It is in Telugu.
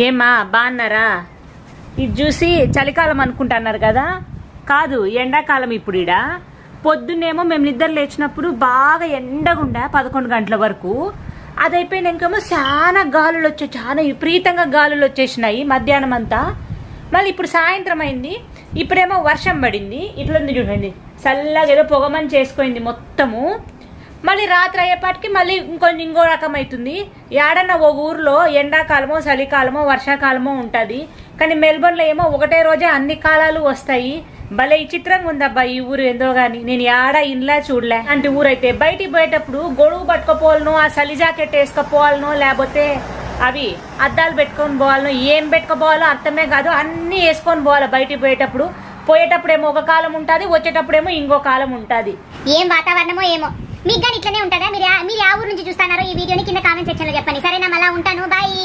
ఏమా బాగున్నారా? ఇది చూసి చలికాలం అనుకుంటున్నారు కదా, కాదు ఎండాకాలం. ఇప్పుడు ఇడ పొద్దున్నేమో మేము నిద్ర లేచినప్పుడు బాగా ఎండగుండా 11 గంటల వరకు. అది అయిపోయినాకేమో చాలా గాలులు వచ్చాయి, చాలా విపరీతంగా గాలులు వచ్చేసినాయి మధ్యాహ్నం అంతా. మళ్ళీ ఇప్పుడు సాయంత్రం అయింది, ఇప్పుడేమో వర్షం పడింది. ఇట్లుంది చూడండి, చల్లగా ఏదో పొగమని చేసుకుంది మొత్తము. మళ్ళీ రాత్రి అయ్యేపాటికి మళ్ళీ ఇంకో రకం అవుతుంది. ఏడన్నా ఒక ఊర్లో ఎండాకాలమో చలికాలమో వర్షాకాలమో ఉంటుంది, కానీ మెల్బోర్న్లో ఏమో ఒకటే రోజే అన్ని కాలాలు వస్తాయి. భలే విచిత్రంగా ఉందబ్బా ఈ ఊరు. ఏందో గాని నేను ఏడ ఇండ్లా చూడలే. అంటే ఊరైతే బయటికి పోయేటప్పుడు గొడుగు పట్టుకోపోవాలనో, ఆ చలి జాకెట్ వేసుకోపోవాలనో, లేకపోతే అవి అద్దాలు పెట్టుకొని పోవాలనో, ఏం పెట్టుకోపోవాలో అర్థమే కాదు. అన్ని వేసుకొని పోవాలి బయటికి పోయేటప్పుడు. పోయేటప్పుడేమో ఒక కాలం ఉంటుంది, వచ్చేటప్పుడేమో ఇంకో కాలం ఉంటుంది. ఏం వాతావరణమో ఏమో. మీకు కానీ ఇట్లనే ఉంటుందా? మీరు ఆ ఊరు నుంచి చూస్తున్నారో ఈ వీడియోని కింద కామెంట్ సెక్షన్ లో చెప్పండి. సరేనా? మళ్ళా ఉంటాను, బాయ్.